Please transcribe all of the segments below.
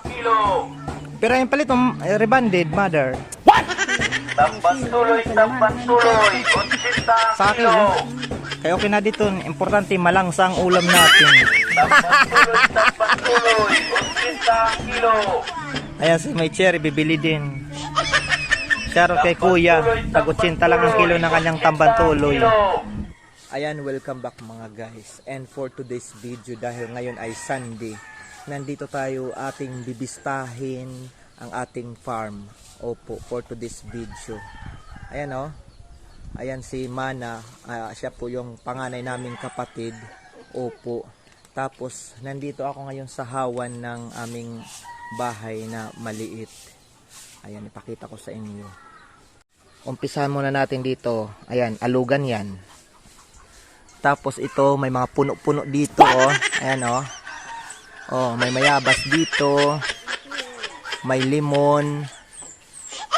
kilo. Pero yung palit ng rebanded, mother. Tamban tuloy, 80 Sa akin, kilo. kaya okay na dito. Importante, malangsa ang ulam natin. Tamban tuloy, 80 kilo. Ayan, si may cherry, bibili din. Shoutout kay kuya. Tag-80 lang ang kilo ng kanyang tambantuloy. Ayan, welcome back mga guys. And for today's video, dahil ngayon ay Sunday, nandito tayo ating bibistahin ang ating farm. Opo, for today's video. Ayan o. Ayan si Mana. Siya po yung panganay naming kapatid. Opo. Tapos, nandito ako ngayon sa hawan ng aming bahay na maliit. Ayan, ipakita ko sa inyo. Umpisahan muna natin dito. Ayan, alugan yan. Tapos ito, may mga puno-puno dito. Oh. Ayan o. Oh, may mayabas dito. May limon.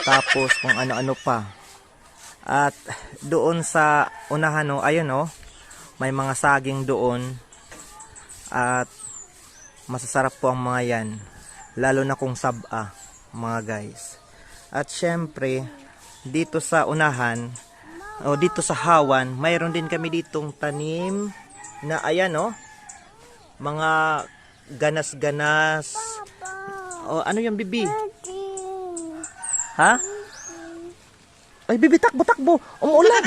Tapos kung ano-ano pa. At doon sa unahan, oh, ayun oh, may mga saging doon. At masasarap po ang mga yan. Lalo na kung saba, mga guys. At syempre, dito sa unahan, o dito sa hawan, mayroon din kami ditong tanim na ayan oh, mga ganas-ganas. O ano yung bibi? Ha? Ay bibi, takbo-takbo, umuulan.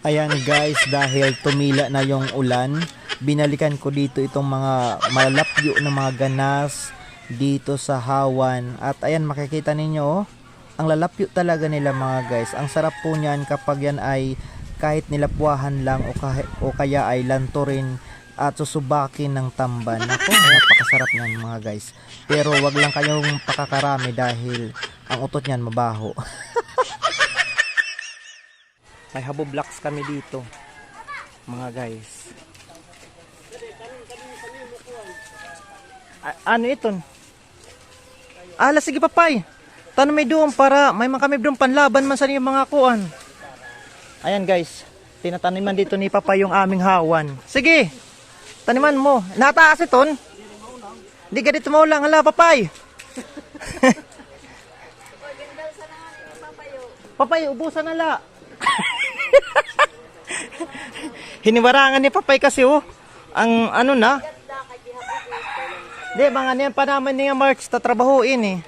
Ayan guys, dahil tumila na yung ulan, binalikan ko dito itong mga malalapyo na mga ganas dito sa hawan. At ayan, makikita ninyo oh, ang lalapyo talaga nila mga guys. Ang sarap po niyan kapag yan ay kahit nilapuahan lang o kaya ay lanturin at susubakin ng tamban. Ako, napakasarap niyan mga guys. Pero wag lang kayong pakakarami dahil ang utot niyan mabaho. May habo blocks kami dito mga guys. Ano ito? Ala, sige papay. Tanong may doon para may mga kami doon panlaban man sa yung mga kuan. Ayan guys, tinataniman dito ni Papa yung aming hawan. Sige, taniman mo. Nataas iton. Hindi ka dito maulang. Hala, Papay. Papay, ubusan na la. Hiniwarangan ni Papay kasi oh. Ang ano na. Di, mga niyan pa naman niya March tatrabahuin eh.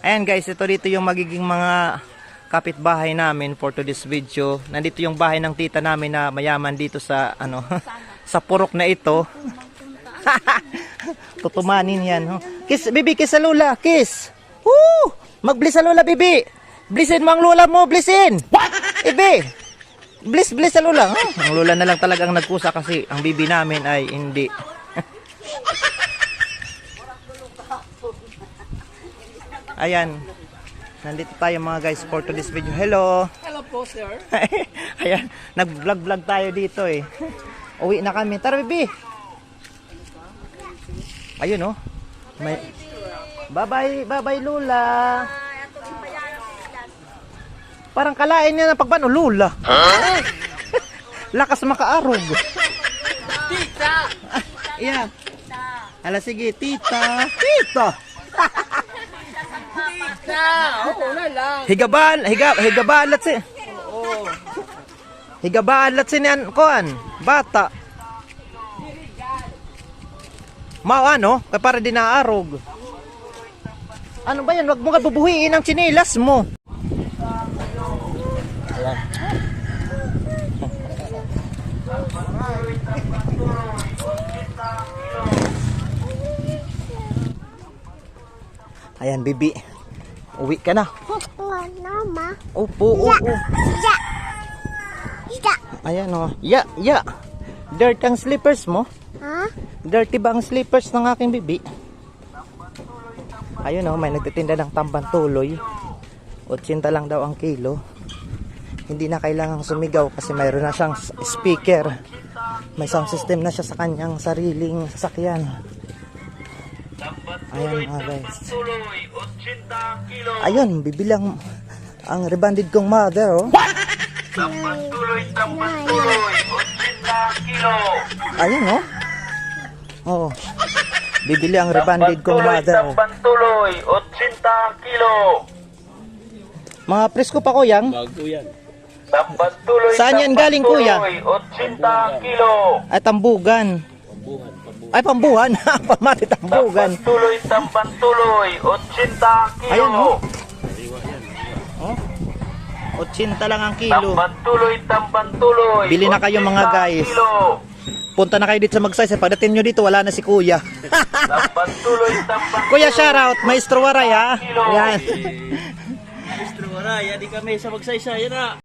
Ayan guys, ito dito yung magiging mga kapitbahay namin for today's video. Nandito yung bahay ng tita namin na mayaman dito sa ano sa purok na ito. Tutumanin yan. Oh. Kiss, bibi, kiss sa lula, kiss. Woo! Mag-bliss sa lula, bibi. Blissin mo ang lula mo, blissin. Ibi. Bliss sa lula. Oh, ang lula na lang talagang nagkusa kasi ang bibi namin ay hindi. Ayan. Nandito tayo mga guys for today's video. Hello. Hello po, sir. Ayan, nag-vlog tayo dito eh. Uwi na kami. Tara, bibi. Ayun oh. May Bye-bye, Lula. Parang kalain niya na pagpano, Lula. Huh? Lakas makaarog. Tita. Yeah. Ala sige, tita. Tita. Oo na lang. Higabalat si. Oo. Higabalat si niyan kuan, bata. Mao ano, kay para din naarog. Ano ba 'yan? Wag mo ka bubuhiin ang tsinelas mo. Ayan. Ayan, bibi. Uwi ka na. Mama. Opo. Ayan o. Ya. Dirt ang slippers mo. Ha? Dirty ba ang slippers ng aking bibi? Ayun o, may nagtitinda ng tambantuloy. 80 lang daw ang kilo. Hindi na kailangang sumigaw kasi mayroon na siyang speaker. May sound system na siya sa kanyang sariling sasakyan. Ayan mga guys. Ayun, bibilang ang rebanded kong mother oh. Tambantuloy, 80 kilo. Ayun oh. Oh. Bibili ang rebanded kong mother. Tambantuloy, 80 kilo. Mga presko pa kuyang. Bago yan. Tambantuloy, Saan yan galing, kuya? 80 kilo. Ay, tambugan. Pambuhan. Ay, pambuhan. Pamati tambugan. Tambantuloy, 80 kilo. Ayun, oh. Oh. 80 lang ang kilo. Tambantuloy. Bili na kayo, mga 80 guys. Kilo. Punta na kayo dito sa Magsaysay. Pagdating nyo dito, wala na si kuya. Tambantuloy. Kuya, shoutout. Maestro Waray, ha? Yan. Mr. Waray, di kami sa Magsaysay na.